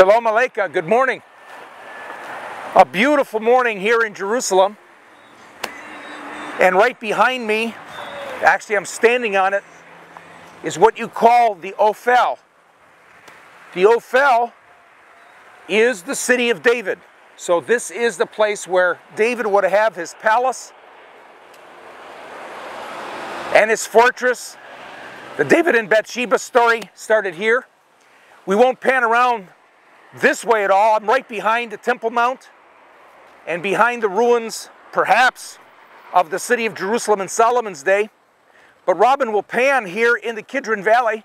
Shalom Aleichem, good morning. A beautiful morning here in Jerusalem. And right behind me, actually I'm standing on it, is what you call the Ophel. The Ophel is the city of David. So this is the place where David would have his palace and his fortress. The David and Bathsheba story started here. We won't pan around this way at all. I'm right behind the Temple Mount and behind the ruins, perhaps, of the city of Jerusalem in Solomon's day. But Robin will pan here in the Kidron Valley,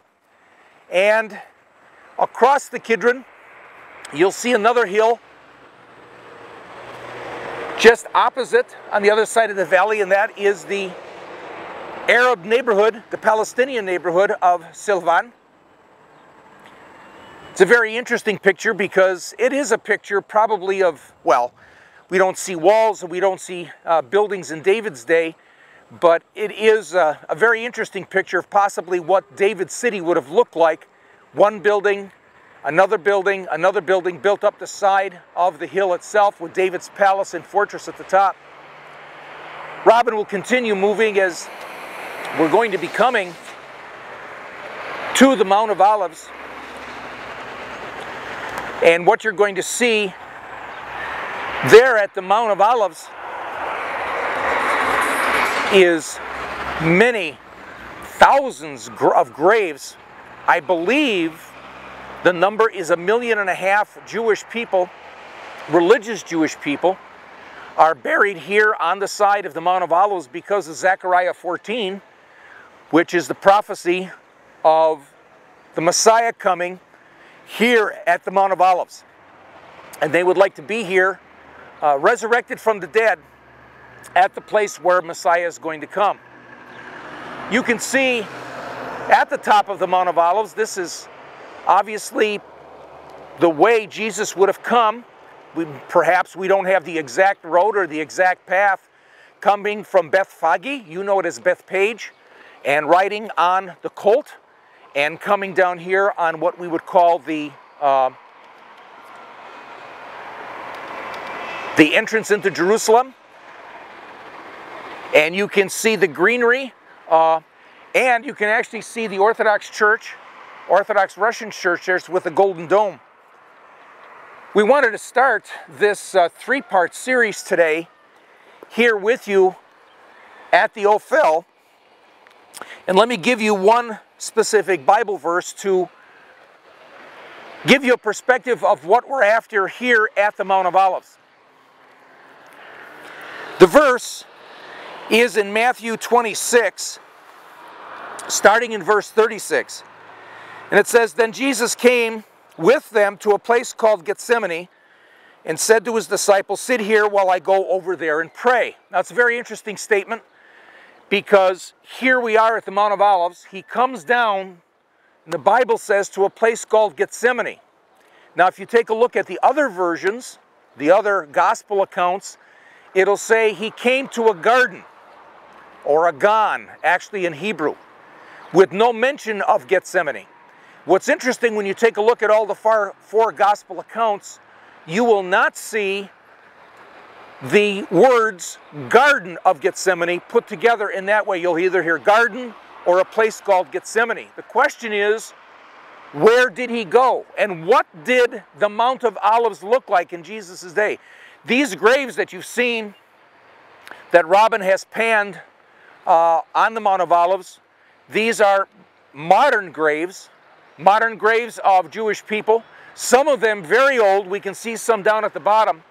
and across the Kidron, you'll see another hill just opposite on the other side of the valley, and that is the Arab neighborhood, the Palestinian neighborhood of Silvan. It's a very interesting picture because it is a picture probably of, well, we don't see walls and we don't see buildings in David's day, but it is a very interesting picture of possibly what David's city would have looked like. One building, another building built up the side of the hill itself with David's palace and fortress at the top. Robin will continue moving as we're going to be coming to the Mount of Olives. And what you're going to see there at the Mount of Olives is many thousands of graves. I believe the number is 1.5 million Jewish people, religious Jewish people, are buried here on the side of the Mount of Olives because of Zechariah 14, which is the prophecy of the Messiah coming here at the Mount of Olives. And they would like to be here, resurrected from the dead, at the place where Messiah is going to come. You can see at the top of the Mount of Olives, this is obviously the way Jesus would have come. Perhaps we don't have the exact road or the exact path coming from Bethphage, you know it as Bethpage, and riding on the colt, and coming down here on what we would call the entrance into Jerusalem. And you can see the greenery, and you can actually see the Orthodox Church, Orthodox Russian church there with the golden dome. We wanted to start this three-part series today here with you at the Ophel. And let me give you one specific Bible verse to give you a perspective of what we're after here at the Mount of Olives. The verse is in Matthew 26, starting in verse 36. And it says, "Then Jesus came with them to a place called Gethsemane and said to his disciples, 'Sit here while I go over there and pray.'" Now it's a very interesting statement, because here we are at the Mount of Olives. He comes down, and the Bible says, to a place called Gethsemane. Now if you take a look at the other versions, the other gospel accounts, it'll say he came to a garden, or a gan, actually in Hebrew, with no mention of Gethsemane. What's interesting, when you take a look at all the four gospel accounts, you will not see the words Garden of Gethsemane put together in that way. You'll either hear garden or a place called Gethsemane. The question is, where did he go? And what did the Mount of Olives look like in Jesus' day? These graves that you've seen, that Robin has panned on the Mount of Olives, these are modern graves of Jewish people. Some of them very old. We can see some down at the bottom.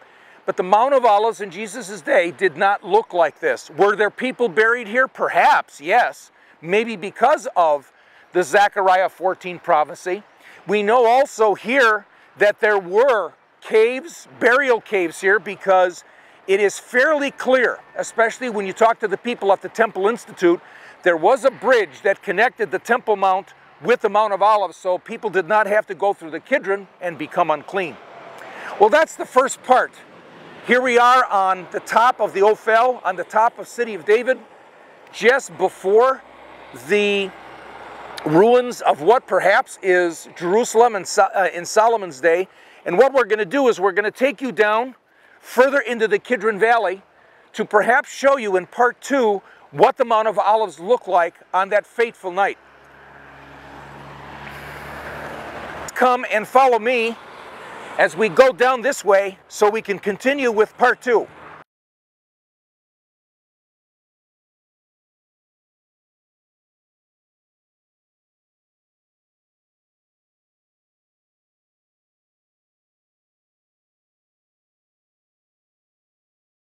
But the Mount of Olives in Jesus' day did not look like this. Were there people buried here? Perhaps, yes. Maybe because of the Zechariah 14 prophecy. We know also here that there were caves, burial caves here, because it is fairly clear, especially when you talk to the people at the Temple Institute, there was a bridge that connected the Temple Mount with the Mount of Olives, so people did not have to go through the Kidron and become unclean. Well, that's the first part. Here we are on the top of the Ophel, on the top of City of David, just before the ruins of what perhaps is Jerusalem in Solomon's day. And what we're going to do is we're going to take you down further into the Kidron Valley to perhaps show you in part 2 what the Mount of Olives looked like on that fateful night. Come and follow me as we go down this way so we can continue with part 2.